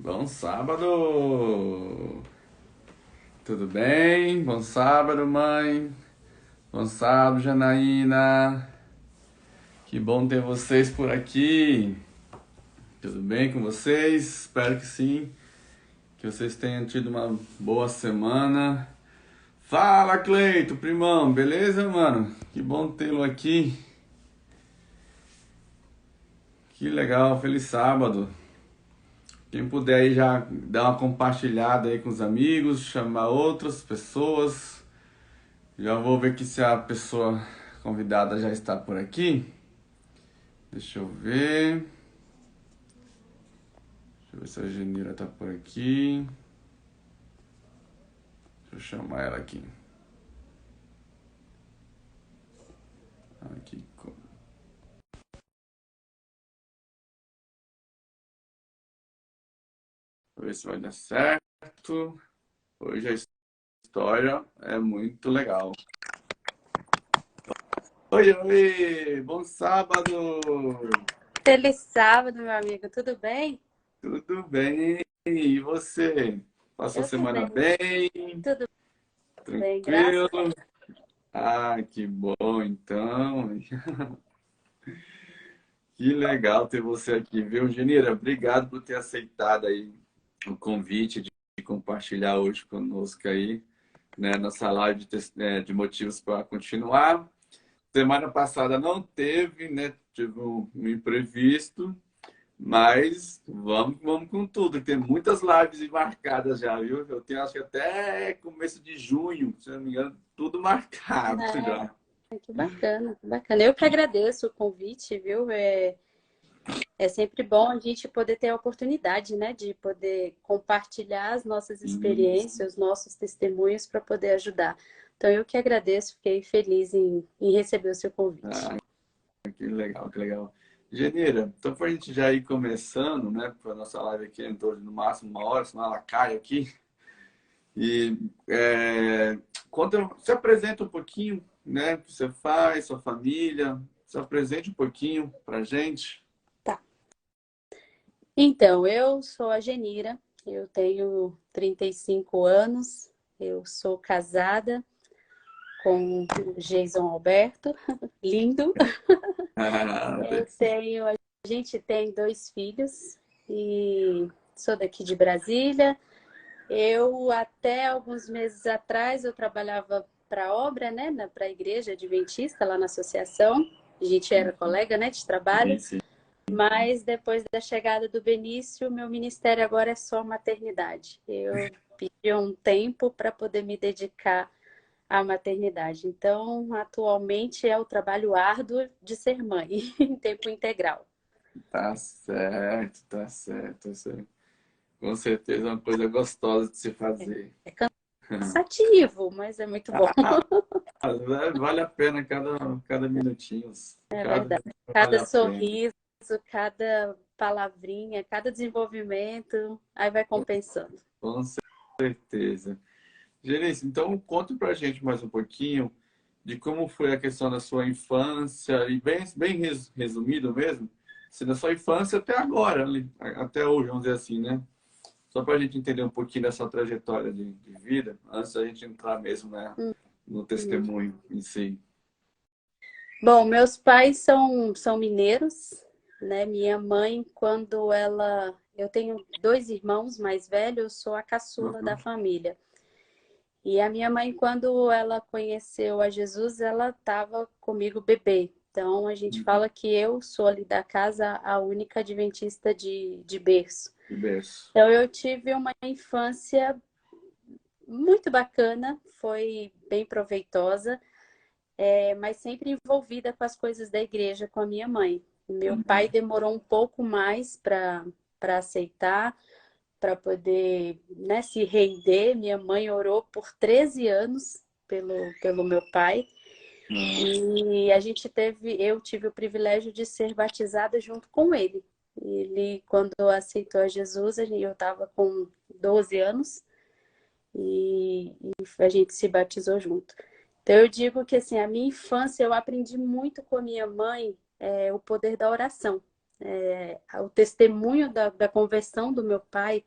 Bom sábado! Tudo bem? Bom sábado, mãe. Bom sábado, Janaína. Que bom ter vocês por aqui. Tudo bem com vocês? Espero que sim. Que vocês tenham tido uma boa semana. Fala, Cleito, primão. Beleza, mano? Que bom tê-lo aqui. Que legal. Feliz sábado. Quem puder aí já dar uma compartilhada aí com os amigos, chamar outras pessoas. Já vou ver aqui se a pessoa convidada já está por aqui. Deixa eu ver. Deixa eu ver se a Genira está por aqui. Deixa eu chamar ela aqui. Aqui. Ver se vai dar certo. Hoje a história é muito legal. Oi, oi! Bom sábado! Feliz sábado, meu amigo. Tudo bem? Tudo bem? E você? Passou a Eu tô semana bem. bem? Tudo bem, Tranquilo? graças a Deus. Ah, que bom, então. Que legal ter você aqui, viu, Genira? Obrigado por ter aceitado aí o convite de compartilhar hoje conosco aí, né, nossa live de motivos para continuar. Semana passada não teve, né? Tive um imprevisto, mas vamos com tudo. Tem muitas lives marcadas já, viu? Eu tenho acho que até começo de junho, se não me engano, tudo marcado já. Que bacana, que bacana. Eu que agradeço o convite, viu? É sempre bom a gente poder ter a oportunidade, né, de poder compartilhar as nossas Isso. experiências, os nossos testemunhos para poder ajudar. Então, eu que agradeço, fiquei feliz em receber o seu convite. Ah, que legal, que legal. Genira, então para a gente já ir começando, né? Para a nossa live aqui em torno de no máximo uma hora, senão ela cai aqui. E se apresenta um pouquinho, né? O que você faz, sua família. Se apresente um pouquinho para a gente. Tá. Então, eu sou a Genira, eu tenho 35 anos, eu sou casada com o Jason Alberto, lindo. Ah, A gente tem dois filhos e sou daqui de Brasília. Eu até alguns meses atrás eu trabalhava para a obra, né, para a igreja adventista lá na associação. A gente era colega, né, de trabalho. sim, sim. Mas depois da chegada do Benício, meu ministério agora é só maternidade. Eu pedi um tempo para poder me dedicar à maternidade. Então, atualmente é o trabalho árduo de ser mãe, em tempo integral. Tá certo, tá certo. Com certeza é uma coisa gostosa de se fazer. É cansativo, mas é muito bom. Ah, vale a pena cada minutinho. É Cada verdade. minuto vale Cada a pena. sorriso, cada palavrinha, cada desenvolvimento, aí vai compensando. Com certeza. Gerência, então conta pra gente mais um pouquinho de como foi a questão da sua infância, e bem resumido mesmo, se da sua infância até agora, até hoje, vamos dizer assim, né? Só para a gente entender um pouquinho dessa trajetória de vida, antes da gente entrar mesmo, né, no Hum. testemunho em si. Bom, meus pais são mineiros, né? Minha mãe, quando ela. Eu tenho dois irmãos mais velhos, eu sou a caçula da Uhum, família. E a minha mãe, quando ela conheceu a Jesus, ela estava comigo bebê. Então a gente uhum, fala que eu sou ali da casa a única adventista de berço. de berço. Então eu tive uma infância muito bacana, foi bem proveitosa. Mas sempre envolvida com as coisas da igreja com a minha mãe. Meu pai Uhum. demorou um pouco mais para aceitar, para poder, né, se render. Minha mãe orou por 13 anos pelo meu pai. E eu tive o privilégio de ser batizada junto com ele. Ele, quando aceitou a Jesus, eu estava com 12 anos e a gente se batizou junto. Então eu digo que assim, a minha infância eu aprendi muito com a minha mãe o poder da oração. O testemunho da conversão do meu pai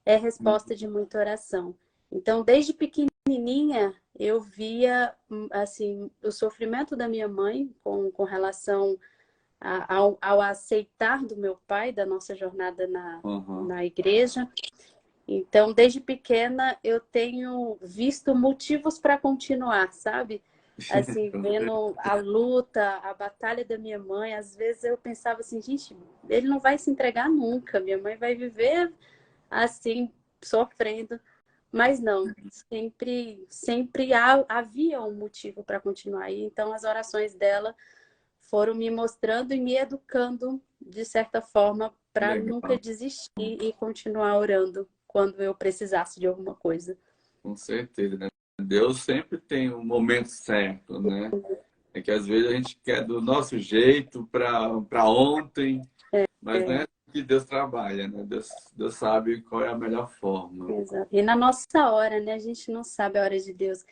é resposta de muita oração. Então, desde pequenininha, eu via assim, o sofrimento da minha mãe com relação ao aceitar do meu pai, da nossa jornada Uhum. na igreja. Então, desde pequena, eu tenho visto motivos para continuar, sabe? Assim, vendo a luta, a batalha da minha mãe. Às vezes eu pensava assim, gente, ele não vai se entregar nunca. Minha mãe vai viver assim, sofrendo. Mas não, sempre havia um motivo para continuar. E então, as orações dela foram me mostrando e me educando, de certa forma, para nunca Legal, desistir e continuar orando quando eu precisasse de alguma coisa. com certeza, né? Deus sempre tem um momento certo, né? É que às vezes a gente quer do nosso jeito para ontem, mas não é assim que Deus trabalha, né? Deus sabe qual é a melhor forma. Exato. E na nossa hora, né? A gente não sabe a hora de Deus.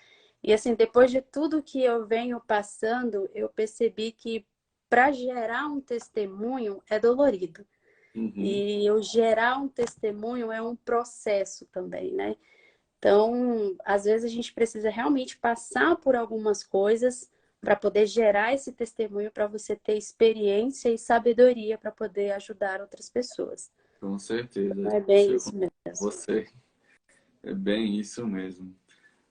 E assim, depois de tudo que eu venho passando, eu percebi que para gerar um testemunho é dolorido. Uhum, E eu gerar um testemunho é um processo também, né? Então, às vezes a gente precisa realmente passar por algumas coisas para poder gerar esse testemunho, para você ter experiência e sabedoria para poder ajudar outras pessoas. com certeza. Não é bem isso mesmo. Você é bem isso mesmo.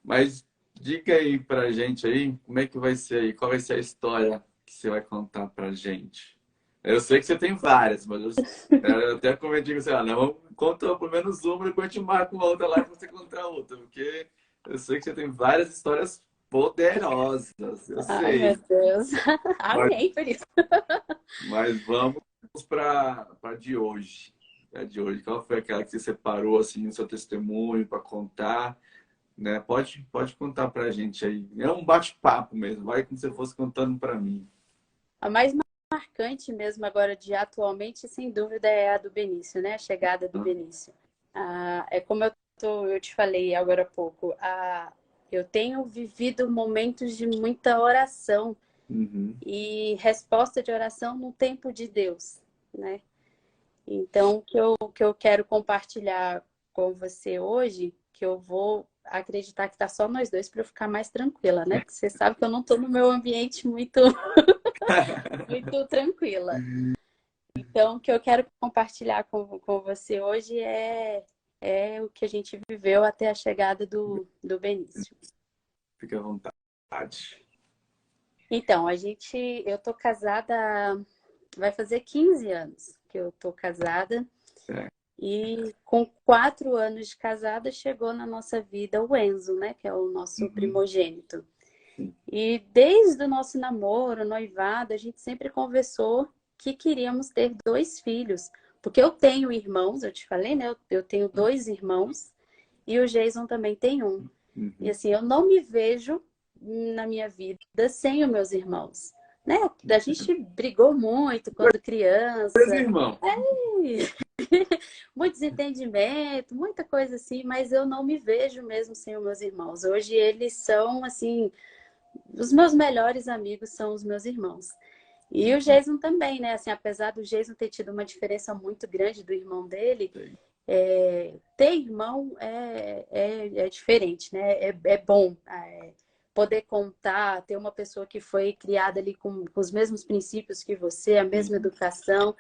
Mas diga aí pra gente aí, como é que vai ser aí? Qual vai ser a história que você vai contar pra gente? Eu sei que você tem várias, mas eu até comentei com você, não, conta pelo menos uma, depois a gente marca uma outra lá pra você contar outra, porque eu sei que você tem várias histórias poderosas, eu Ai, meu sei. Deus. Mas, Amém por isso. mas vamos para de hoje. A de hoje. Qual foi aquela que você separou assim, o seu testemunho para contar? Né? Pode contar pra gente aí. É um bate-papo mesmo, vai como se você fosse contando pra mim. A mais marcante mesmo agora de atualmente, sem dúvida, é a do Benício, né? A chegada do Benício. É como eu te falei agora há pouco, eu tenho vivido momentos de muita oração Uhum. e resposta de oração no tempo de Deus, né? Então, o que eu quero compartilhar com você hoje, que eu vou acreditar que tá só nós dois para eu ficar mais tranquila, né? Porque você sabe que eu não estou no meu ambiente muito, muito tranquila. Então, o que eu quero compartilhar com você hoje é o que a gente viveu até a chegada do Benício. Fique à vontade. Então, eu tô casada, vai fazer 15 anos que eu tô casada. É. E com 4 anos de casada, chegou na nossa vida o Enzo, né? Que é o nosso Uhum. primogênito. Sim. E desde o nosso namoro, noivado, a gente sempre conversou que queríamos ter 2 filhos. Porque eu tenho irmãos, eu te falei, né? Eu tenho 2 irmãos e o Jason também tem um. E Uhum. assim, eu não me vejo na minha vida sem os meus irmãos. Né? A gente brigou muito quando Três criança. irmãos. Muito desentendimento, muita coisa assim, mas eu não me vejo mesmo sem os meus irmãos. Hoje eles são, assim, os meus melhores amigos são os meus irmãos. E o Uhum. Jason também, né? Assim, apesar do Jason ter tido uma diferença muito grande do irmão dele, Sei. ter irmão é diferente, né? É bom poder contar, ter uma pessoa que foi criada ali com os mesmos princípios que você, a mesma Uhum. educação.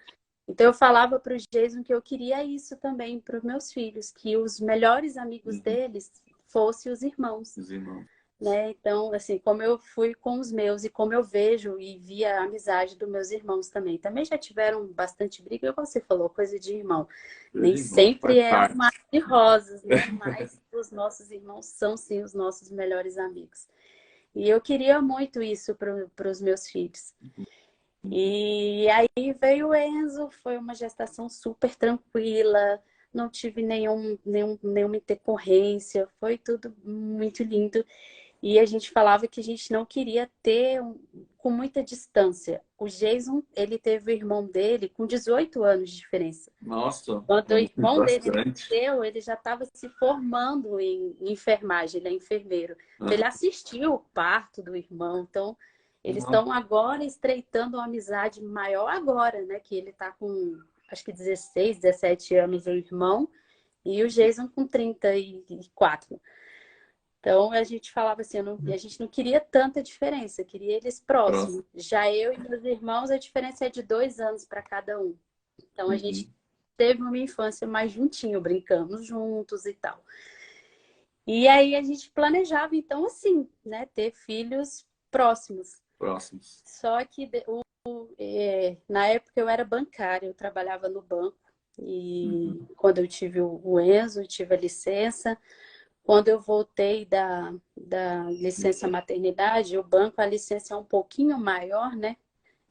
Então eu falava para o Jason que eu queria isso também para os meus filhos, que os melhores amigos Uhum. deles fossem os irmãos, Os irmãos. né? Então, assim, como eu fui com os meus e como eu vejo e via a amizade dos meus irmãos também. Também já tiveram bastante briga, como você falou, coisa de irmão. Três Nem irmãos. sempre Faz é um mar parte. de rosas, né? Mas os nossos irmãos são sim os nossos melhores amigos. E eu queria muito isso para os meus filhos. E aí veio o Enzo, foi uma gestação super tranquila, não tive nenhuma intercorrência, foi tudo muito lindo. E a gente falava que a gente não queria ter com muita distância. O Jason, ele teve o irmão dele com 18 anos de diferença. Nossa, Quando o irmão dele bastante. nasceu, ele já estava se formando em enfermagem, ele é enfermeiro. Então, ele Aham. assistiu o parto do irmão. Então, Eles Nossa, estão agora estreitando uma amizade maior agora, né? Que ele tá com, acho que 16, 17 anos, o irmão, e o Jason com 34. Então a gente falava assim, a gente não queria tanta diferença, queria eles próximo. próximos. Já eu e meus irmãos, a diferença é de 2 anos para cada um. Então a gente Uhum. teve uma infância mais juntinho, brincamos juntos e tal. E aí a gente planejava, então, assim, né, ter filhos próximos. Próximos. Só que na época eu era bancária, eu trabalhava no banco. E Uhum. quando eu tive o Enzo, eu tive a licença. Quando eu voltei da licença maternidade, o banco, a licença é um pouquinho maior, né?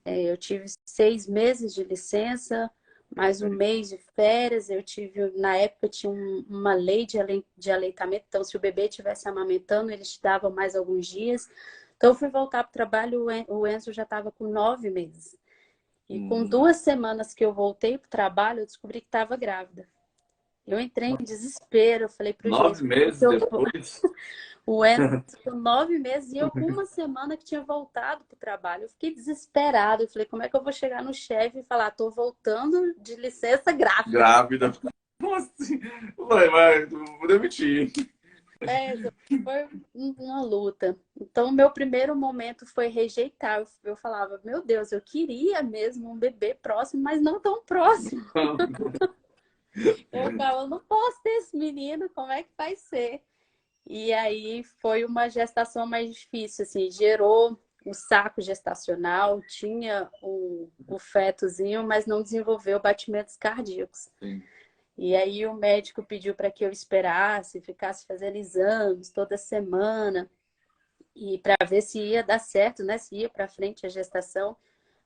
Eu tive 6 meses de licença, mais um mês de férias. Eu tive, na época, tinha uma lei de aleitamento. Então, se o bebê estivesse amamentando, eles te davam mais alguns dias. Então, eu fui voltar para o trabalho, o Enzo já estava com 9 meses. E com Hum. 2 semanas que eu voltei para o trabalho, eu descobri que estava grávida. Eu entrei em desespero, eu falei para o Nove Geis, meses depois? o Enzo com 9 meses e eu com uma semana que tinha voltado para o trabalho. Eu fiquei desesperada. Eu falei, como é que eu vou chegar no chefe e falar, tô voltando de licença grávida? Grávida. Nossa, vai, vou demitir. Foi uma luta. Então, meu primeiro momento foi rejeitar. Eu falava, meu Deus, eu queria mesmo um bebê próximo, mas não tão próximo. Eu falava, eu não posso ter esse menino, como é que vai ser? E aí foi uma gestação mais difícil, assim, gerou o saco gestacional, tinha o fetozinho, mas não desenvolveu batimentos cardíacos. Sim. E aí o médico pediu para que eu esperasse, ficasse fazendo exames toda semana e para ver se ia dar certo, né? Se ia para frente a gestação.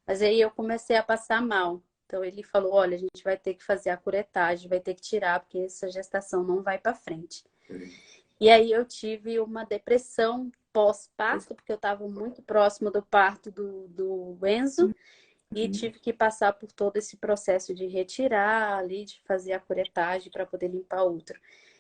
Mas aí eu comecei a passar mal. Então ele falou: olha, a gente vai ter que fazer a curetagem, vai ter que tirar, porque essa gestação não vai para frente. Sim. E aí eu tive uma depressão pós-parto, porque eu estava muito próximo do parto do Enzo e Uhum. tive que passar por todo esse processo de retirar ali, de fazer a curetagem para poder limpar o útero.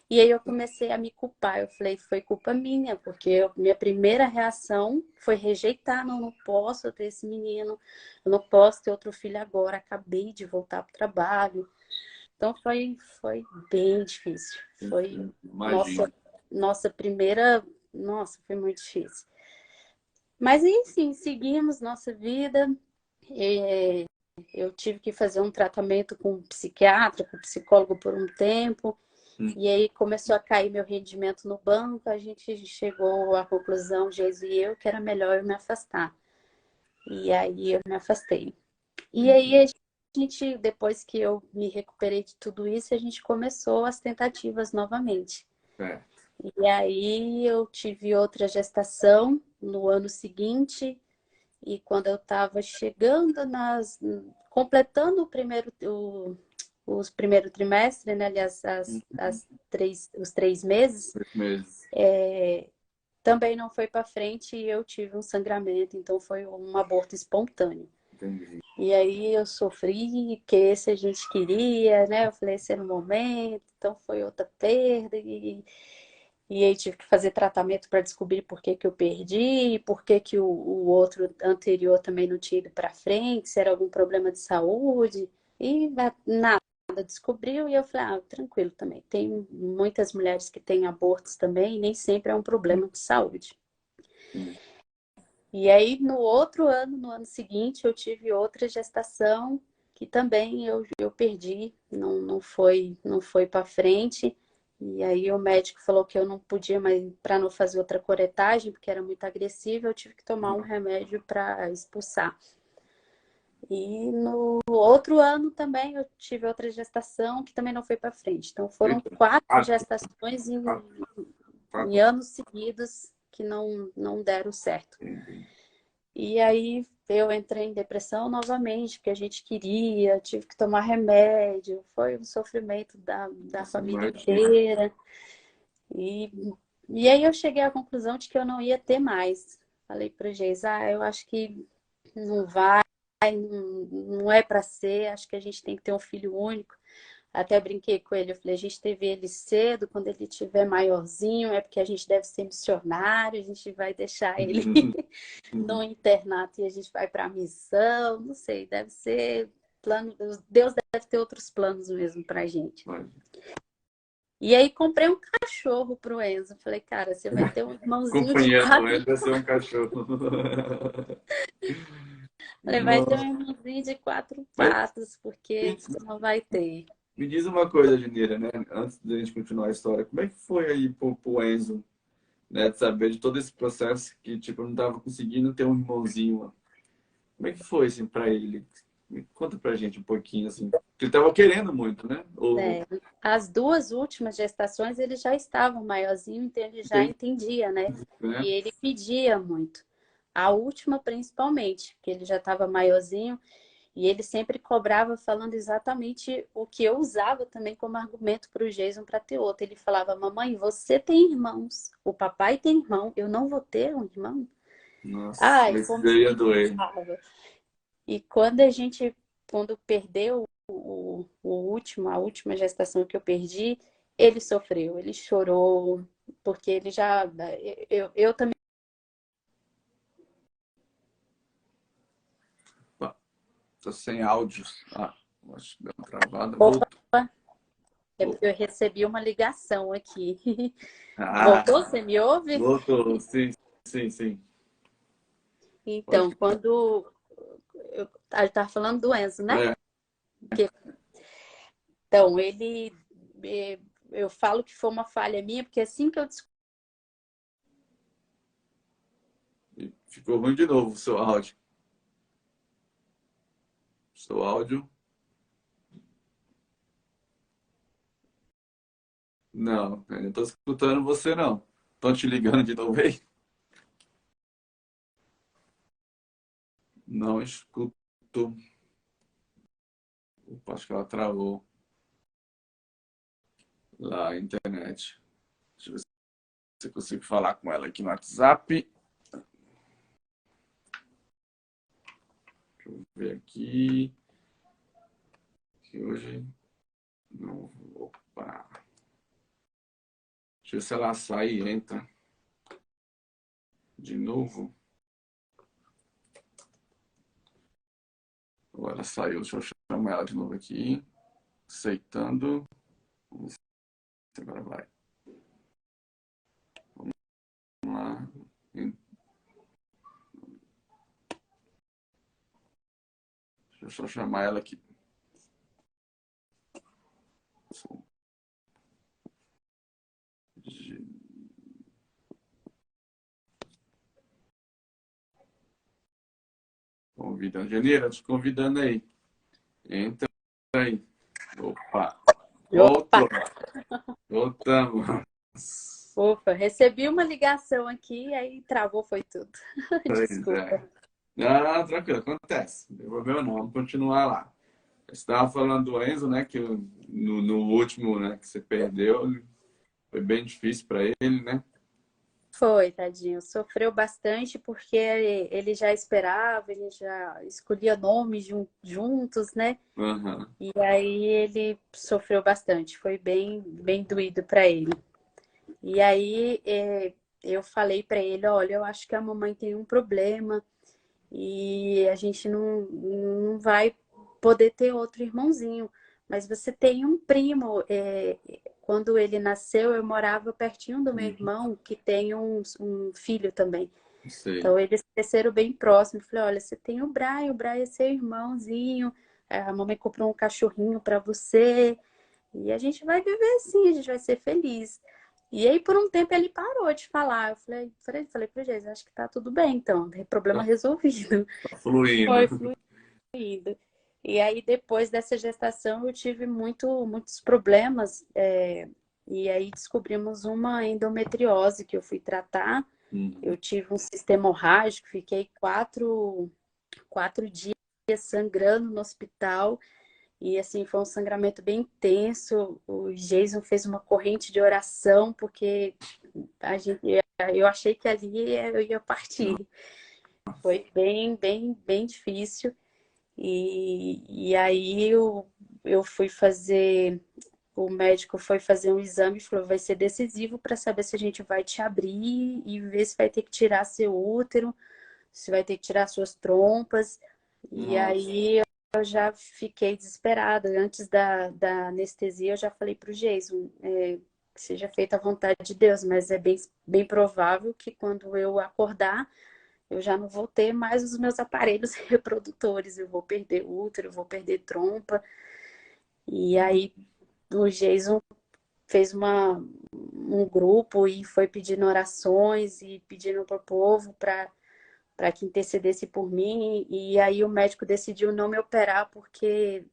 E aí eu comecei a me culpar. Eu falei, foi culpa minha, porque minha primeira reação foi rejeitar. Não, não posso ter esse menino, eu não posso ter outro filho agora. Acabei de voltar para o trabalho. Então foi bem difícil. Foi Imagino. nossa primeira. Nossa, foi muito difícil. Mas enfim, seguimos nossa vida. É, eu tive que fazer um tratamento com um psiquiatra, com um psicólogo por um tempo. Hum. E aí começou a cair meu rendimento no banco. A gente chegou à conclusão, Geis e eu, que era melhor eu me afastar. E aí eu me afastei. E aí Entendi. a gente, depois que eu me recuperei de tudo isso, a gente começou as tentativas novamente. Certo. E aí eu tive outra gestação no ano seguinte, e quando eu estava chegando completando os primeiro trimestre, né? Aliás, Uhum. os 3 meses, 8 meses. também não foi para frente e eu tive um sangramento, então foi um aborto espontâneo. Entendi. E aí eu sofri, que esse a gente queria, né? Eu falei, esse era o momento, então foi outra perda. E aí tive que fazer tratamento para descobrir por que que eu perdi, por que que o outro anterior também não tinha ido para frente, se era algum problema de saúde. E nada, descobriu e eu falei, ah, tranquilo também. Tem muitas mulheres que têm abortos também, e nem sempre é um problema de saúde. Sim. E aí, no outro ano, no ano seguinte, eu tive outra gestação que também eu perdi, não foi para frente. E aí o médico falou que eu não podia mais, para não fazer outra curetagem, porque era muito agressiva, eu tive que tomar um remédio para expulsar. E no outro ano também eu tive outra gestação que também não foi para frente. Então foram Eita. 4 gestações em, Quatro, em quatro. anos seguidos que não deram certo. Entendi. E aí eu entrei em depressão novamente, porque a gente queria, tive que tomar remédio, foi um sofrimento da Nossa, família imagina. inteira. E, e aí eu cheguei à conclusão de que eu não ia ter mais. Falei para o Geis, eu acho que não vai, não é para ser, acho que a gente tem que ter um filho único. Até brinquei com ele, eu falei, a gente teve ele cedo, quando ele tiver maiorzinho, é porque a gente deve ser missionário, a gente vai deixar ele no internato e a gente vai para a missão, não sei, deve ser plano, Deus deve ter outros planos mesmo pra gente. E aí comprei um cachorro pro Enzo. Falei, cara, você vai ter um irmãozinho de Acompanhando quatro. ele, vai ser um cachorro. Falei, vai ter um irmãozinho de quatro Mas patas, porque você não vai ter. me diz uma coisa, Janeira, né? Antes da gente continuar a história, como é que foi aí pro Enzo, né? De saber de todo esse processo que, tipo, eu não tava conseguindo ter um irmãozinho. Como é que foi, assim, pra ele? Conta pra gente um pouquinho, assim. Porque ele tava querendo muito, né? É, as duas últimas gestações ele já estava maiorzinho, então ele já Entendi, entendia, né? E né? ele pedia muito. A última, principalmente, que ele já estava maiorzinho, e ele sempre cobrava falando exatamente o que eu usava também como argumento para o Jason para ter outro. Ele falava, mamãe, você tem irmãos, o papai tem irmão, eu não vou ter um irmão? Nossa, Ai, esse como daí ele ia doer. gritava. E quando perdeu a última gestação que eu perdi, ele sofreu, ele chorou, porque ele já, eu também. Opa, tô sem áudio. Ah, acho que deu uma travada. Opa, Voltou. é porque eu recebi uma ligação aqui. Ah, Voltou? Você me ouve? voltou. Sim, sim, sim. Pode Então, ele estava falando do Enzo, né? é, Então, eh, eu falo que foi uma falha minha, porque assim que eu descobri. ficou ruim de novo o seu áudio. Seu áudio. Não, eu não tô escutando você, não. Estão te ligando de novo aí? Não escuto. Opa, acho que ela travou lá a internet. Deixa eu ver se eu consigo falar com ela aqui no WhatsApp. Deixa eu ver aqui. Que hoje não. Opa. Deixa eu ver se ela sai e entra de novo. Ou ela saiu. Deixa eu chamar ela de novo aqui. Aceitando. Vamos ver se agora vai. Vamos lá. Deixa eu só chamar ela aqui. Convidando. Janeiro, te convidando aí. Entra aí. Opa. Opa! Voltou. Voltamos. Ufa, recebi uma ligação aqui, aí travou, foi tudo. Pois Desculpa. é. Não, tranquilo, acontece. Não tem problema não, vamos continuar lá. Você estava falando do Enzo, né? Que no último, né, que você perdeu, foi bem difícil para ele, né? Foi, tadinho. Sofreu bastante porque ele já esperava, a gente já escolhia nomes juntos, né? Aham. E aí ele sofreu bastante. Foi bem, bem doído para ele. E aí eu falei para ele, olha, eu acho que a mamãe tem um problema e a gente não vai poder ter outro irmãozinho. Mas você tem um primo. Quando ele nasceu, eu morava pertinho do meu irmão, que tem um filho também. Sei. Então, eles cresceram bem próximos. Eu falei, olha, você tem o Brian é seu irmãozinho. A mamãe comprou um cachorrinho para você. E a gente vai viver assim, a gente vai ser feliz. E aí, por um tempo, ele parou de falar. Eu falei pro Jesus, acho que tá tudo bem, então. Problema Tá, resolvido. tá fluindo. Foi fluido. E aí, depois dessa gestação, eu tive muitos problemas. E aí, descobrimos uma endometriose que eu fui tratar. Uhum. Eu tive um sistema hemorrágico, fiquei quatro dias sangrando no hospital. E assim, foi um sangramento bem intenso. O Jason fez uma corrente de oração, porque eu achei que ali eu ia partir. Foi bem, bem, bem difícil. E aí eu fui fazer, o médico foi fazer um exame e falou, vai ser decisivo para saber se a gente vai te abrir e ver se vai ter que tirar seu útero, se vai ter que tirar suas trompas. E Nossa. aí eu já fiquei desesperada. Antes da anestesia, eu já falei para o Jason, que seja feita a vontade de Deus, mas é bem provável que quando eu acordar, eu já não vou ter mais os meus aparelhos reprodutores, eu vou perder útero, eu vou perder trompa. E aí o Jason fez um grupo e foi pedindo orações e pedindo para o povo para que intercedesse por mim. E aí o médico decidiu não me operar porque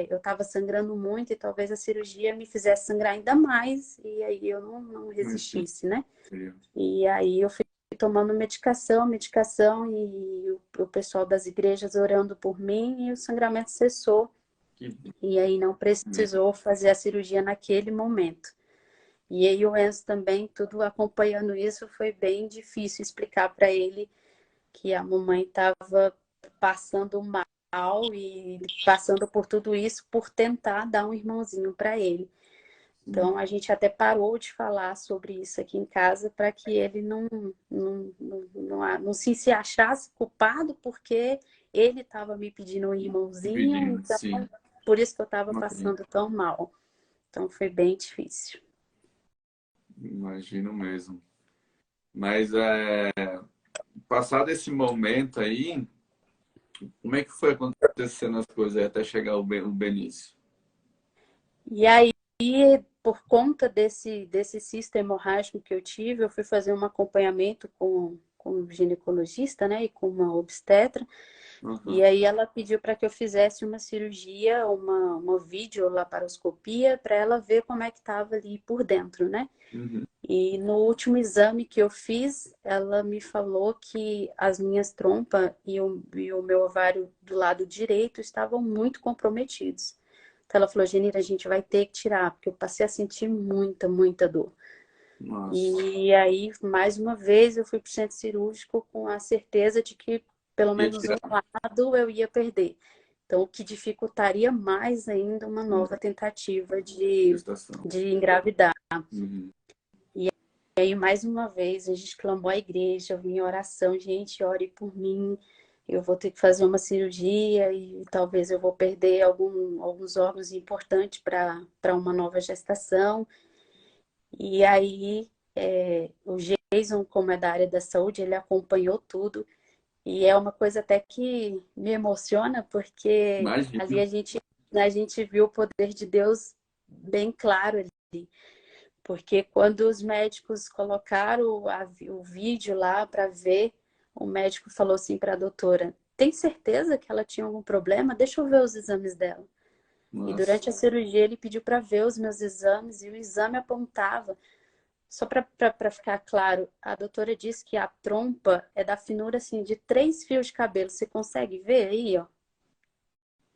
eu estava sangrando muito e talvez a cirurgia me fizesse sangrar ainda mais. E aí eu não Imagina. resistisse, né? E aí eu fui tomando medicação e o pessoal das igrejas orando por mim e o sangramento cessou. Que E aí não bem. precisou fazer a cirurgia naquele momento. E aí o Enzo também, tudo acompanhando isso, foi bem difícil explicar para ele que a mamãe estava passando mal e passando por tudo isso por tentar dar um irmãozinho para ele. Então a gente até parou de falar sobre isso aqui em casa para que ele não se achasse culpado porque ele estava me pedindo um irmãozinho, Pedindo, então sim. por isso que eu estava Imagino, passando tão mal. Então foi bem difícil. imagino mesmo. Mas passado esse momento aí, como é que foi acontecendo as coisas aí até chegar o Benício? E aí, por conta desse cisto hemorrágico que eu tive, eu fui fazer um acompanhamento com um ginecologista, né, e com uma obstetra. E Uhum, aí ela pediu para que eu fizesse uma cirurgia, uma videolaparoscopia, para ela ver como é que estava ali por dentro, né? uhum. E no último exame que eu fiz, ela me falou que as minhas trompas e o meu ovário do lado direito estavam muito comprometidos. Então ela falou, Genira, a gente vai ter que tirar, porque eu passei a sentir muita dor. Nossa. E aí, mais uma vez, eu fui para o centro cirúrgico com a certeza de que pelo Ia menos um tirar lado eu ia perder. Então, o que dificultaria mais ainda uma nova tentativa a de, gestação. de engravidar. Uhum. E aí, mais uma vez, a gente clamou à igreja, eu vim em oração, gente, ore por mim. Eu vou ter que fazer uma cirurgia e talvez eu vou perder alguns órgãos importantes para uma nova gestação. E aí, o Jason, como é da área da saúde, ele acompanhou tudo. E é uma coisa até que me emociona, porque ali Imagino. a gente viu o poder de Deus bem claro ali. Porque quando os médicos colocaram o vídeo lá para ver, o médico falou assim para a doutora: tem certeza que ela tinha algum problema? Deixa eu ver os exames dela. E Nossa. durante a cirurgia ele pediu para ver os meus exames e o exame apontava. Só para ficar claro, a doutora disse que a trompa é da finura assim de 3 fios de cabelo. Você consegue ver aí, ó?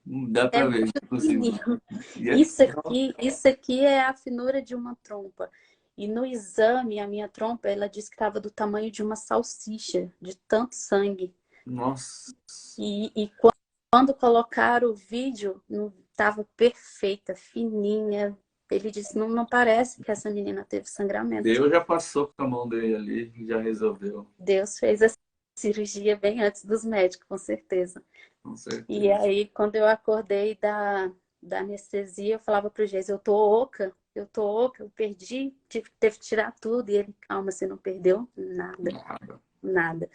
Não dá É pra ver, muito consigo. fininho. E é... Isso aqui é a finura de uma trompa. E no exame, a minha trompa, ela disse que estava do tamanho de uma salsicha, de tanto sangue. Nossa. E quando colocaram o vídeo, estava perfeita, fininha. Ele disse, não parece que essa menina teve sangramento. Deus já passou com a mão dele ali, já resolveu, Deus fez a cirurgia bem antes dos médicos, com certeza. com E certeza. aí, quando eu acordei da anestesia, eu falava pro Geis, eu tô oca, eu perdi, teve que tirar tudo. E ele, calma, você não perdeu nada, Nada. nada.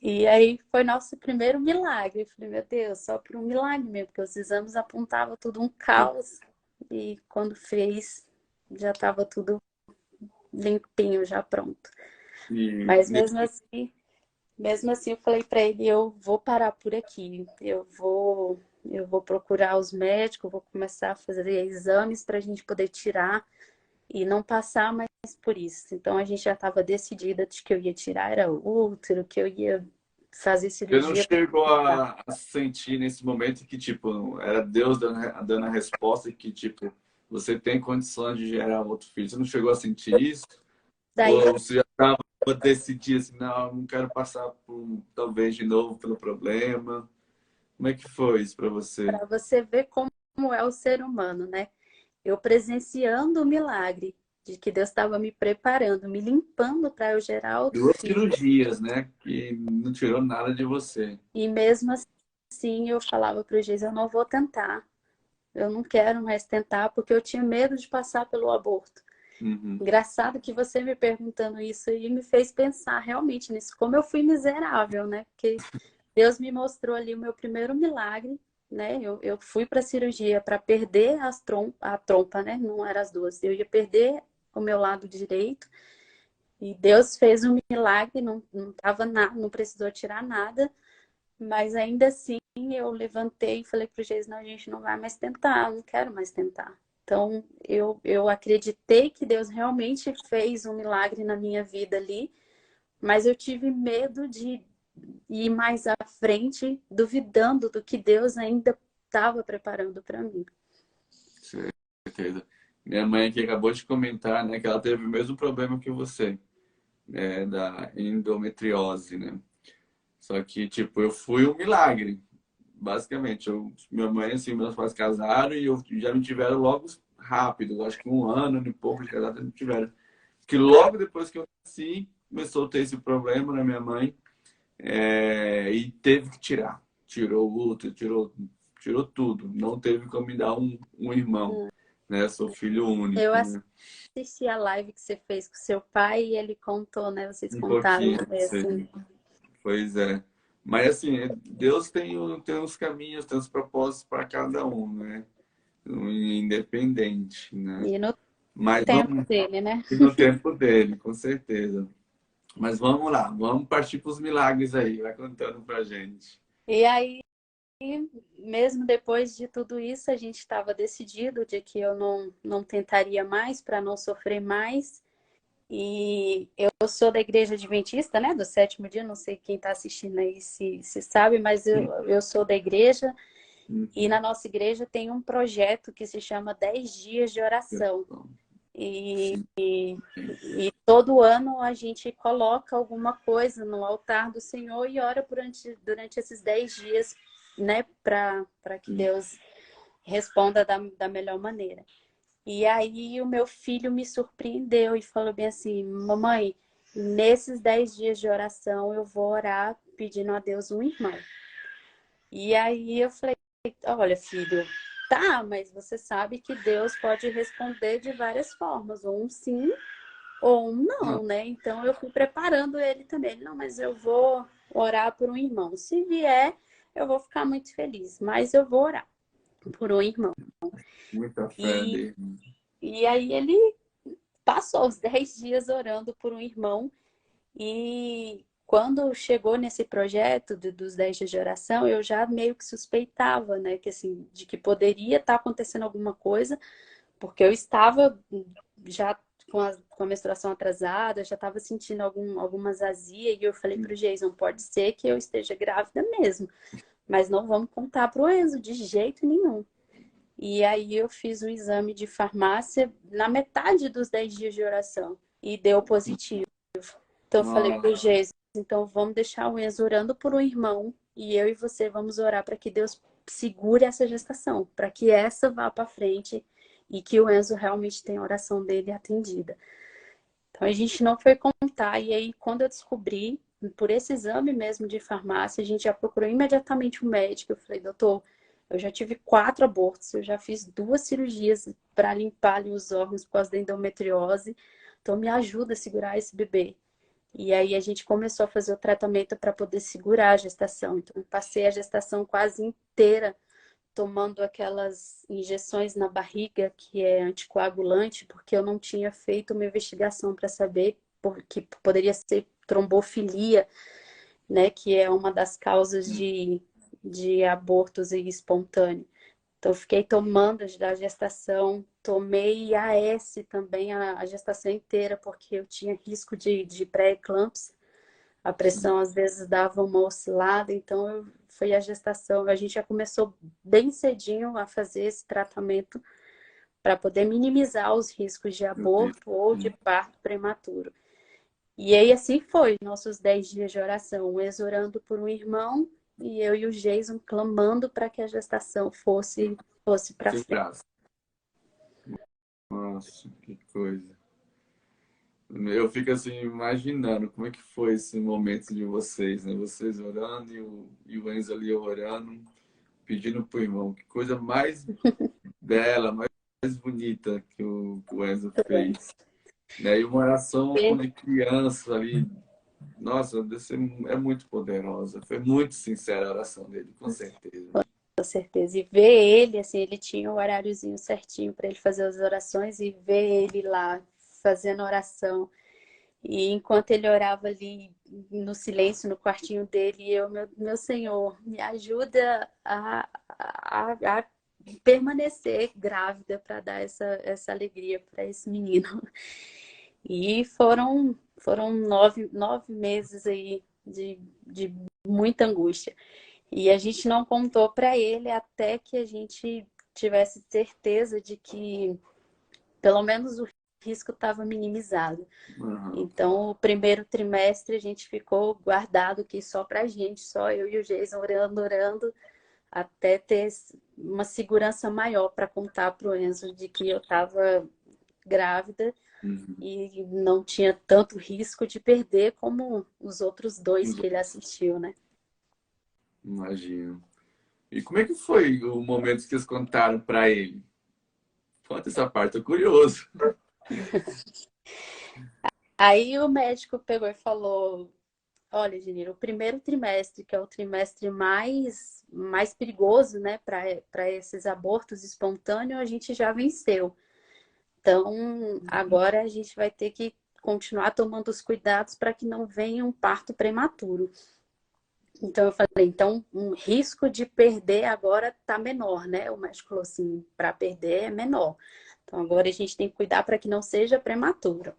E aí foi nosso primeiro milagre. Eu falei, meu Deus, só por um milagre mesmo, porque os exames apontavam tudo um caos. E quando fez, já estava tudo limpinho, já pronto. E Mas mesmo assim, eu falei para ele, eu vou parar por aqui. Eu vou procurar os médicos, vou começar a fazer exames para a gente poder tirar e não passar mais por isso. Então a gente já estava decidida de que eu ia tirar era o útero, que eu ia fazer você não cirurgia para chegou tirar. a sentir nesse momento que, tipo, era Deus dando a resposta que, tipo, você tem condições de gerar outro filho. Você não chegou a sentir isso? Daí, Ou você já estava decidido assim, não, não quero passar por, talvez, de novo pelo problema? Como é que foi isso para você? Para você ver como é o ser humano, né? Eu presenciando o milagre de que Deus estava me preparando, me limpando para eu gerar outro Duas filho. cirurgias, né? Que não tirou nada de você. E mesmo assim eu falava para o Jesus, eu não vou tentar. Eu não quero mais tentar porque eu tinha medo de passar pelo aborto. Uhum. Engraçado que você me perguntando isso aí me fez pensar realmente nisso, como eu fui miserável, né? Porque Deus me mostrou ali o meu primeiro milagre, né? Eu fui para a cirurgia para perder a trompa, né? Não eram as duas. Eu ia perder o meu lado direito e Deus fez um milagre, não tava nada, não precisou tirar nada, mas ainda assim eu levantei e falei para o Jesus, não, a gente não vai mais tentar, eu não quero mais tentar. Então eu acreditei que Deus realmente fez um milagre na minha vida ali, mas eu tive medo de ir mais à frente, duvidando do que Deus ainda estava preparando para mim. Certeza. Minha mãe aqui acabou de comentar, né, que ela teve o mesmo problema que você, né, da endometriose, né? Só que, tipo, eu fui um milagre, basicamente. Minha mãe, assim, meus pais casaram e já me tiveram logo rápido, acho que um ano e pouco de casado, me tiveram. Que logo depois que eu nasci, começou a ter esse problema na minha mãe, e teve que tirar. Tirou o útero, tirou tudo. Não teve como me dar um irmão, né? Sou filho Eu único, né? assisti a live que você fez com seu pai e ele contou, né? Vocês Um contaram pouquinho, assim. sim. Pois é. Mas assim, Deus tem os caminhos, tem os propósitos para cada um, né? Independente, né? E no Mas tempo vamos dele, né? no tempo dele, com certeza. Mas vamos lá, vamos partir para os milagres aí, vai contando pra gente. E aí, mesmo depois de tudo isso, a gente estava decidido de que eu não tentaria mais para não sofrer mais. E eu sou da igreja adventista, né? Do sétimo dia, não sei quem está assistindo aí se sabe, mas eu sou da igreja. E Uhum. na nossa igreja tem um projeto que se chama 10 dias de oração. E, Sim. e todo ano a gente coloca alguma coisa no altar do Senhor e ora durante esses 10 dias, né? Para que Deus responda da melhor maneira. E aí o meu filho me surpreendeu e falou bem assim, mamãe, nesses 10 dias de oração eu vou orar pedindo a Deus um irmão. E aí eu falei, olha, filho, tá, mas você sabe que Deus pode responder de várias formas, ou um sim ou um Ah, não, né? Então eu fui preparando ele também. Ele, não, mas eu vou orar por um irmão. Se vier, eu vou ficar muito feliz, mas eu vou orar por um irmão. muita fé E, dele. e aí ele passou os 10 dias orando por um irmão. E quando chegou nesse projeto dos 10 dias de oração, eu já meio que suspeitava, né, que assim, de que poderia estar acontecendo alguma coisa, porque eu estava já com a menstruação atrasada, já estava sentindo algumas azias, e eu falei para o Jason, pode ser que eu esteja grávida mesmo, mas não vamos contar para o Enzo de jeito nenhum. E aí eu fiz um exame de farmácia na metade dos 10 dias de oração e deu positivo. Então eu falei Nossa, pro Jesus, então vamos deixar o Enzo orando por um irmão e eu e você vamos orar para que Deus segure essa gestação, para que essa vá para frente e que o Enzo realmente tenha a oração dele atendida. Então a gente não foi contar e aí quando eu descobri, por esse exame mesmo de farmácia, a gente já procurou imediatamente o médico. Eu falei, doutor, eu já tive 4 abortos, eu já fiz 2 cirurgias para limpar ali os órgãos por causa da endometriose. Então me ajuda a segurar esse bebê. E aí a gente começou a fazer o tratamento para poder segurar a gestação. Então, eu passei a gestação quase inteira tomando aquelas injeções na barriga, que é anticoagulante, porque eu não tinha feito uma investigação para saber que poderia ser trombofilia, né, que é uma das causas de abortos espontâneos. Então, eu fiquei tomando da gestação, tomei AS também a gestação inteira, porque eu tinha risco de pré-eclâmpsia. A pressão às vezes dava uma oscilada, então foi a gestação. A gente já começou bem cedinho a fazer esse tratamento para poder minimizar os riscos de meu Deus. aborto ou de parto prematuro. E aí assim foi, nossos 10 dias de oração, um ex orando por um irmão e eu e o Jason clamando para que a gestação fosse para Seu frente. braço. Nossa, que coisa. Eu fico assim imaginando como é que foi esse momento de vocês, né? Vocês orando e o Enzo ali orando, pedindo pro irmão. Que coisa mais bela, mais bonita que o Enzo fez. Né? E uma oração E, de criança ali, nossa, é muito poderosa. Foi muito sincera a oração dele, com certeza. com certeza. E ver ele, assim, ele tinha o horáriozinho certinho para ele fazer as orações e ver ele lá fazendo oração. E enquanto ele orava ali no silêncio, no quartinho dele, eu, meu Senhor, me ajuda a permanecer grávida para dar essa alegria para esse menino. E foram 9 meses aí de muita angústia. E a gente não contou para ele até que a gente tivesse certeza de que pelo menos o risco estava minimizado. Uhum. Então, o primeiro trimestre a gente ficou guardado aqui só pra gente, só eu e o Jason orando, orando, até ter uma segurança maior para contar pro Enzo de que eu estava grávida Uhum. e não tinha tanto risco de perder como os outros dois que ele assistiu, né? Imagino. E como é que foi o momento que eles contaram para ele? Conta essa parte, tô curioso. Aí o médico pegou e falou: Olha, Janira, o primeiro trimestre, que é o trimestre mais perigoso, né, para esses abortos espontâneos, a gente já venceu. Então, agora a gente vai ter que continuar tomando os cuidados para que não venha um parto prematuro. Então, eu falei, então, um risco de perder agora está menor, né? O médico falou assim, para perder é menor. Então, agora a gente tem que cuidar para que não seja prematuro.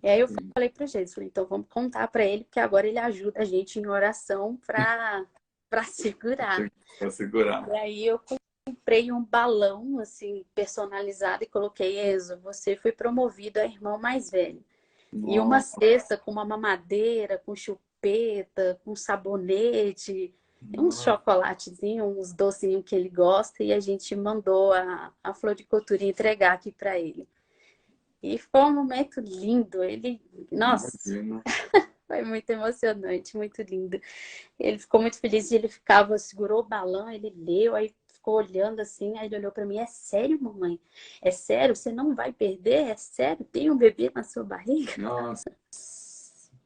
E aí eu falei para o Jesus, falei, então vamos contar para ele, porque agora ele ajuda a gente em oração para segurar. Para segurar. E aí eu comprei um balão assim personalizado e coloquei, Enzo, você foi promovido a irmão mais velho. E uma Nossa, cesta com uma mamadeira, com chupeta, com sabonete, uns chocolatezinhos, uns docinhos que ele gosta, e a gente mandou a floricultura entregar aqui para ele. E foi um momento lindo. Ele, nossa, imagino. foi muito emocionante, muito lindo. Ele ficou muito feliz e ele ficava, segurou o balão, ele leu, aí ficou olhando assim, aí ele olhou para mim, é sério, mamãe? É sério? Você não vai perder? É sério? Tem um bebê na sua barriga? Nossa,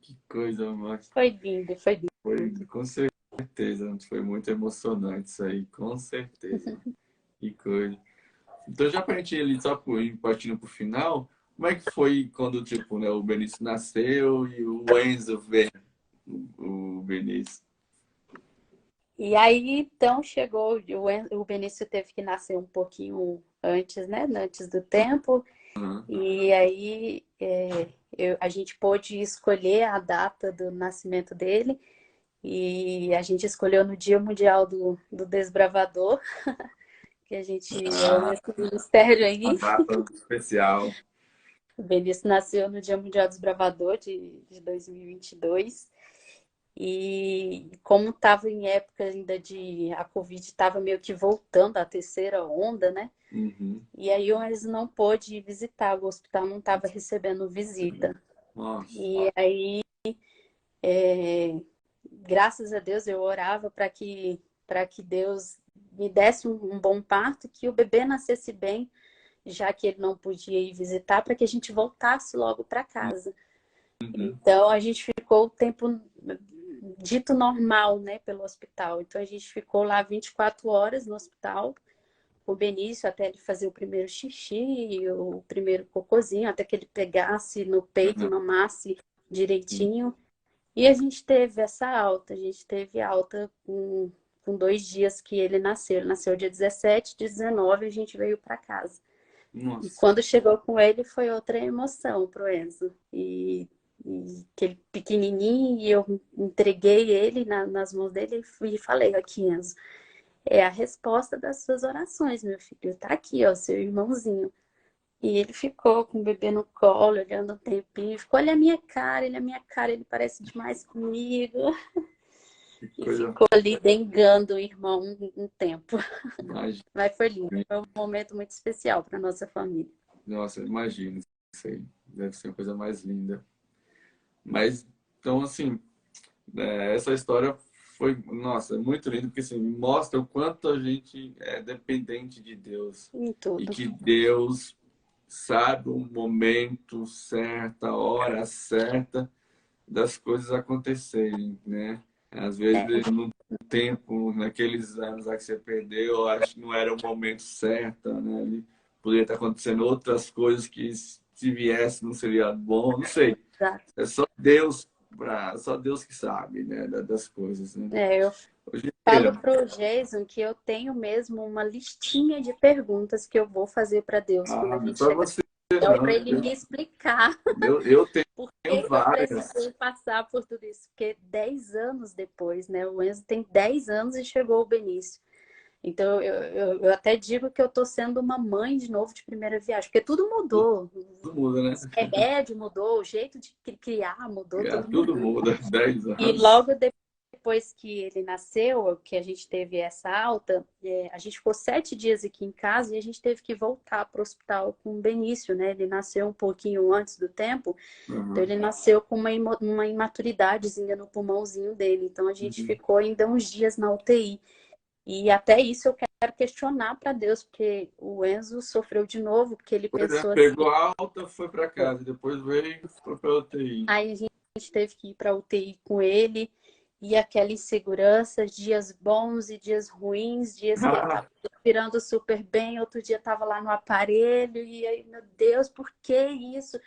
que coisa, mas Foi lindo, foi foi lindo. com certeza, foi muito emocionante isso aí, com certeza. Que coisa. Então, já pra gente ir ali só ir partindo pro final, como é que foi quando, tipo, né, o Benício nasceu e o Enzo veio, o Benício? E aí, então, chegou, o Benício teve que nascer um pouquinho antes, né? Antes do tempo. Uhum. E aí, a gente pôde escolher a data do nascimento dele. E a gente escolheu no Dia Mundial do Desbravador, que a gente ama Ah, esse ministério uma aí. data especial. O Benício nasceu no Dia Mundial do Desbravador de 2022. E como estava em época ainda a Covid estava meio que voltando, a terceira onda, né? Uhum. E aí o Enzo não pôde ir visitar, o hospital não estava recebendo visita. Nossa. E aí, graças a Deus, eu orava para que Deus me desse um bom parto, que o bebê nascesse bem, já que ele não podia ir visitar, para que a gente voltasse logo para casa. Uhum. Então a gente ficou o tempo dito normal, né, pelo hospital. Então a gente ficou lá 24 horas no hospital, o Benício até ele fazer o primeiro xixi, o primeiro cocôzinho, até que ele pegasse no peito e Uhum. mamasse direitinho. E a gente teve essa alta, a gente teve alta com 2 dias que ele nasceu. Ele nasceu dia 17, 19 a gente veio para casa. E Nossa. quando chegou com ele foi outra emoção pro Enzo. E aquele pequenininho, e eu entreguei ele nas mãos dele e falei, aqui, Enzo, é a resposta das suas orações, meu filho. Tá aqui, ó, seu irmãozinho. E ele ficou com o bebê no colo, olhando um tempinho. Ficou, olha a minha cara, ele é a minha cara, ele parece demais comigo. Que E coisa ficou ali dengando o irmão um tempo. mais. Mas foi lindo, foi um momento muito especial para nossa família. Nossa, imagino isso aí. Deve ser a coisa mais linda. Mas, então, assim, essa história foi, nossa, muito linda, porque assim, mostra o quanto a gente é dependente de Deus. Em E tudo. que Deus sabe o momento certo, a hora certa das coisas acontecerem, né? Às vezes, É, no tempo, naqueles anos lá que você perdeu, acho que não era o momento certo, né? Ali poderia estar acontecendo outras coisas que, se viesse, não seria bom, não sei. exato. É só Deus que sabe, né? Das coisas, né? Eu Hoje em falo dia, pro Jason que eu tenho mesmo uma listinha de perguntas que eu vou fazer para Deus quando a não gente só chegar você para não. ele me explicar Eu por tenho que que eu várias. precisei passar por tudo isso. Porque 10 anos depois, né? O Enzo tem 10 anos e chegou o Benício. Então, eu até digo que eu tô sendo uma mãe de novo de primeira viagem, porque tudo mudou. Tudo muda, né? Os remédios mudou, o jeito de criar mudou, tudo Tudo mudou. muda. 10 E anos. logo depois que ele nasceu, que a gente teve essa alta, a gente ficou 7 dias aqui em casa e a gente teve que voltar para o hospital com o Benício, né? Ele nasceu um pouquinho antes do tempo, então Uhum. ele nasceu com uma imaturidadezinha no pulmãozinho dele. Então a gente Uhum. ficou ainda uns dias na UTI. E até isso eu quero questionar para Deus, porque o Enzo sofreu de novo, porque ele Pois é, pensou assim. pegou a alta, foi para casa, depois veio, foi para UTI. Aí a gente teve que ir para UTI com ele, e aquela insegurança, dias bons e dias ruins, dias que ele estava respirando super bem, outro dia estava lá no aparelho, e aí, meu Deus, por que isso?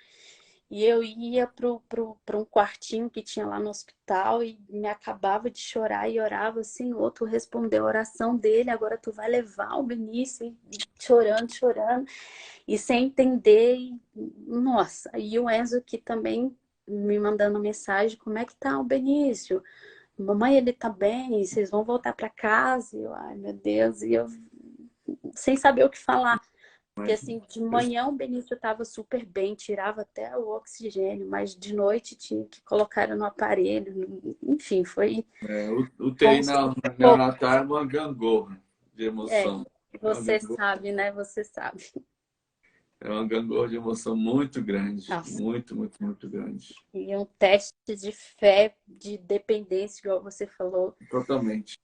E eu ia para um quartinho que tinha lá no hospital e me acabava de chorar e orava assim, o outro respondeu a oração dele, agora tu vai levar o Benício, e chorando, chorando, e sem entender, e, nossa, e o Enzo que também me mandando mensagem, como é que tá o Benício? Mamãe, ele tá bem, vocês vão voltar para casa? E eu, ai meu Deus, e eu sem saber o que falar. Porque Mas, assim, de manhã o Benício estava super bem, tirava até o oxigênio, mas de noite tinha que colocar ele no aparelho. Enfim, o foi TI um na sufoco. neonatal é uma gangorra de É, emoção. É uma você gangorra, sabe, né? Você sabe. é uma gangorra de emoção muito grande. Nossa, Muito, muito, muito grande. e um teste de fé, de dependência, igual você falou. Totalmente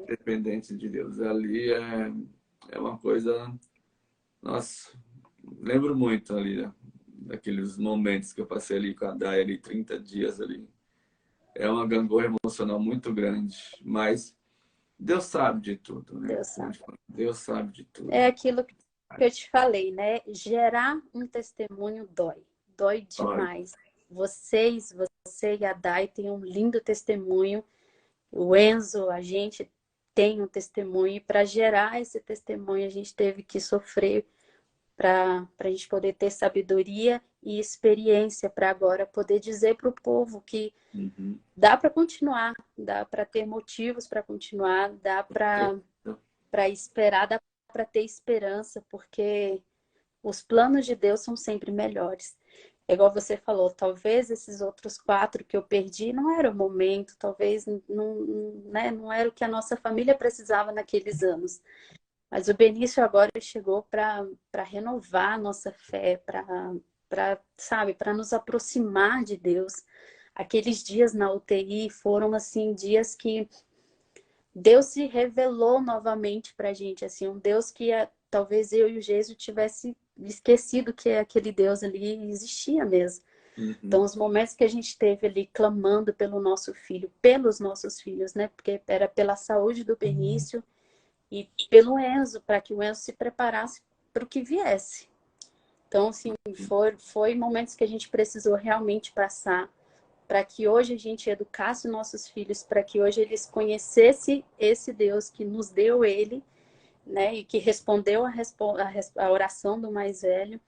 dependente de Deus. Ali é uma coisa. Nossa, lembro muito ali, né, daqueles momentos que eu passei ali com a Day ali, 30 dias ali. É uma gangorra emocional muito grande, mas Deus sabe de tudo, né? Deus sabe. Deus sabe de É tudo. aquilo que eu te falei, né? Gerar um testemunho dói. Dói Olha, demais. Você e a Dai têm um lindo testemunho. O Enzo, a gente tem um testemunho. E para gerar esse testemunho, a gente teve que sofrer para a gente poder ter sabedoria e experiência para agora poder dizer para o povo que uhum. dá para continuar, dá para ter motivos para continuar, dá para esperar, dá para ter esperança, porque os planos de Deus são sempre melhores. É igual você falou, talvez esses outros 4 que eu perdi não era o momento, talvez né, não era o que a nossa família precisava naqueles anos. Mas o Benício agora chegou para renovar a nossa fé, sabe, para nos aproximar de Deus. Aqueles dias na UTI foram assim dias que Deus se revelou novamente para a gente, assim, um Deus que talvez eu e o Jesus tivesse esquecido que aquele Deus ali existia mesmo. Então, Uhum. os momentos que a gente teve ali clamando pelo nosso filho, pelos nossos filhos, né? Porque era pela saúde do Benício e pelo Enzo, para que o Enzo se preparasse para o que viesse. Então, assim, foi momentos que a gente precisou realmente passar para que hoje a gente educasse nossos filhos, para que hoje eles conhecessem esse Deus que nos deu ele, né, e que respondeu a oração do mais velho.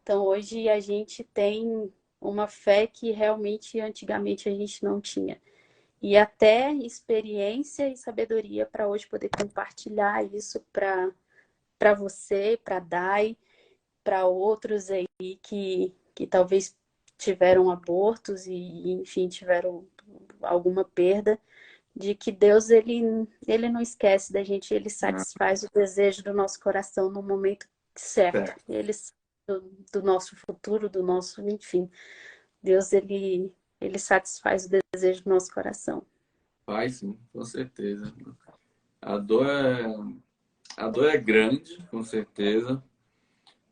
Então, hoje a gente tem uma fé que realmente antigamente a gente não tinha. E até experiência e sabedoria para hoje poder compartilhar isso para você, para Dai, para outros aí que talvez tiveram abortos e, enfim, tiveram alguma perda. de que Deus, ele não esquece da gente, ele satisfaz o desejo do nosso coração no momento certo. Certo. Ele sabe do nosso futuro, do nosso, enfim. Deus, ele satisfaz o desejo do nosso coração. Faz sim, com certeza. A dor é, a dor é grande, com certeza,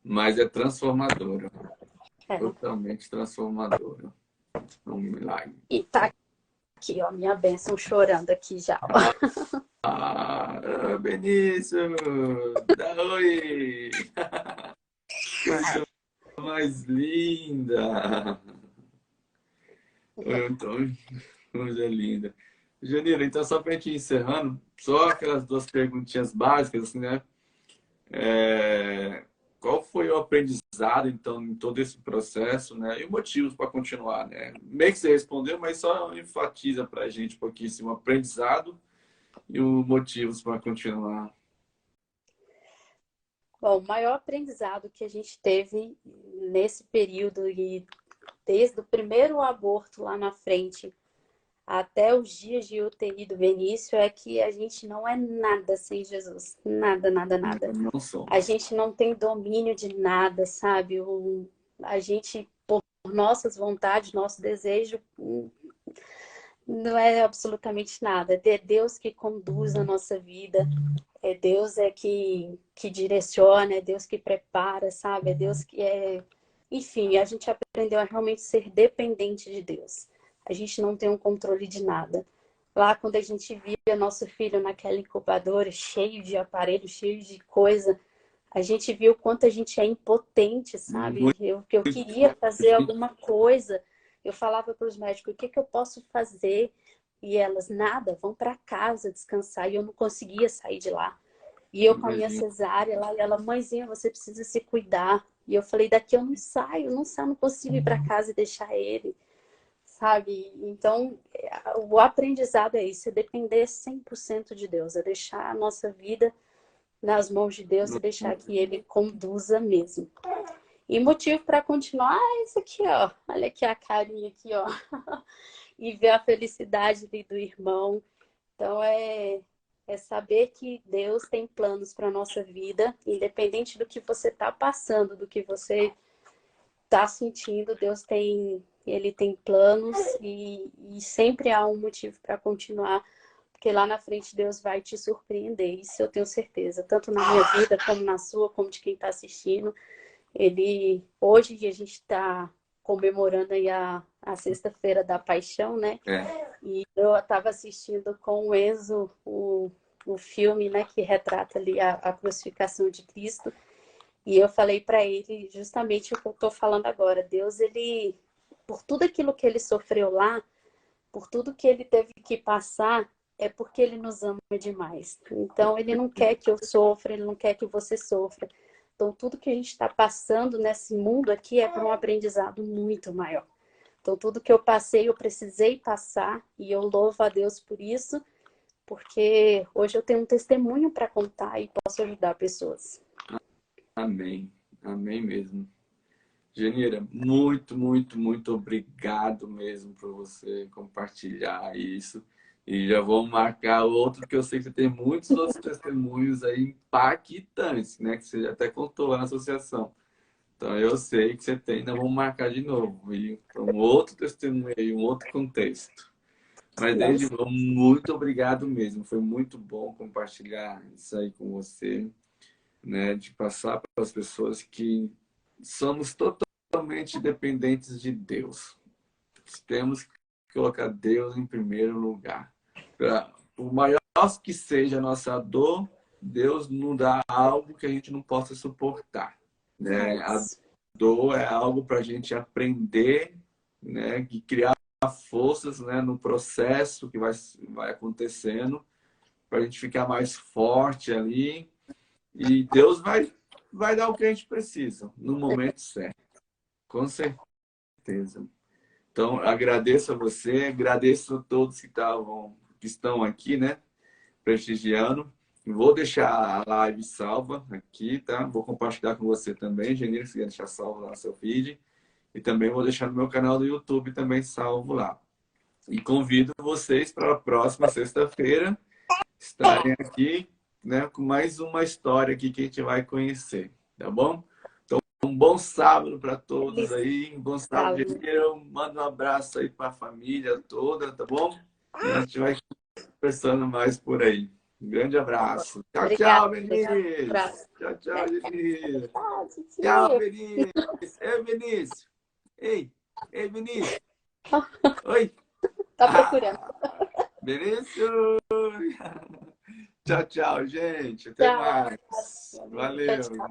mas é transformadora. É. Totalmente transformadora. É um milagre. E tá aqui, ó, minha bênção chorando aqui já. Benício! Dá oi! Coisa mais linda! Então, coisa linda. Janira, então só para a gente ir encerrando, só aquelas duas perguntinhas básicas, assim, né? Qual foi o aprendizado, então, em todo esse processo, né? E motivos para continuar, né? Meio que você respondeu, mas só enfatiza para a gente um pouquinho o aprendizado e os motivos para continuar. Bom, o maior aprendizado que a gente teve nesse período e desde o primeiro aborto lá na frente até os dias de UTI do Benício é que a gente não é nada sem Jesus. Nada, nada, nada. Não A somos. gente não tem domínio de nada, sabe? A gente, por nossas vontades, nosso desejo, não é absolutamente nada. É Deus que conduz a nossa vida. É Deus que direciona, é Deus que prepara, sabe? É Deus que é... Enfim, a gente aprendeu a realmente ser dependente de Deus. A gente não tem um controle de nada. Lá, quando a gente via nosso filho naquela incubadora, cheio de aparelho, cheio de coisa, a gente viu o quanto a gente é impotente, sabe? Muito Eu queria fazer alguma coisa. Eu falava para os médicos, o que eu posso fazer? E elas, nada, vão para casa descansar. E eu não conseguia sair de lá. E eu com a minha imagino. cesárea lá, e ela, mãezinha, você precisa se cuidar. E eu falei, daqui eu não saio, não saio, não consigo ir para casa e deixar ele, sabe? Então, o aprendizado é isso, é depender 100% de Deus, é deixar a nossa vida nas mãos de Deus e deixar que Ele conduza mesmo. E motivo para continuar é isso aqui, ó. Olha aqui a carinha aqui, ó. E ver a felicidade ali do irmão. Então, é saber que Deus tem planos para a nossa vida, independente do que você está passando, do que você está sentindo, Ele tem planos e sempre há um motivo para continuar, porque lá na frente Deus vai te surpreender, isso eu tenho certeza, tanto na minha vida, como na sua, como de quem está assistindo. Hoje a gente está comemorando aí a Sexta-feira da Paixão, né? É, E eu estava assistindo com o Enzo o filme, né, que retrata ali a crucificação de Cristo. E eu falei para ele justamente o que eu estou falando agora. Deus, ele, por tudo aquilo que ele sofreu lá, por tudo que ele teve que passar, é porque ele nos ama demais. Então, ele não quer que eu sofra, ele não quer que você sofra. Então, tudo que a gente está passando nesse mundo aqui é para um aprendizado muito maior. Então, tudo que eu passei, eu precisei passar, e eu louvo a Deus por isso, porque hoje eu tenho um testemunho para contar e posso ajudar pessoas. amém. Amém mesmo. Janira, muito, muito, muito obrigado mesmo por você compartilhar isso. E já vou marcar outro, que eu sei que você tem muitos outros testemunhos aí impactantes, né? Que você já até contou lá na associação. Então eu sei que você tem, ainda vamos marcar de novo. E um outro testemunho aí, um outro contexto. Mas desde Vamos. novo, muito obrigado mesmo. Foi muito bom compartilhar isso aí com você, né? De passar para as pessoas que somos totalmente dependentes de Deus. Temos que colocar Deus em primeiro lugar. Por maior que seja a nossa dor, Deus não dá algo que a gente não possa suportar, É né? A isso. dor é algo para a gente aprender, né? E criar forças, né? No processo que vai acontecendo, para a gente ficar mais forte ali. E Deus vai dar o que a gente precisa no momento certo, com certeza. Então, agradeço a você, agradeço a todos que estão aqui, né, prestigiando. Vou deixar a live salva aqui, tá? Vou compartilhar com você também, Genir, se quiser deixar salvo lá no seu feed. E também vou deixar no meu canal do YouTube também salvo lá. E convido vocês para a próxima sexta-feira estarem aqui, né, com mais uma história aqui que a gente vai conhecer, tá bom? Então, um bom sábado para todos aí, um bom sábado de dia. Manda um abraço aí para a família toda, tá bom? E a gente vai conversando mais por aí. Um grande abraço. Tchau, Obrigada. tchau, Benício. Tchau, tchau, Benício. Tchau, Benício. Ei, Benício. Ei, Benício. Oi. Tá procurando. Benício. Tchau, tchau, gente. Até Tchau. mais. Tchau, Valeu. tchau.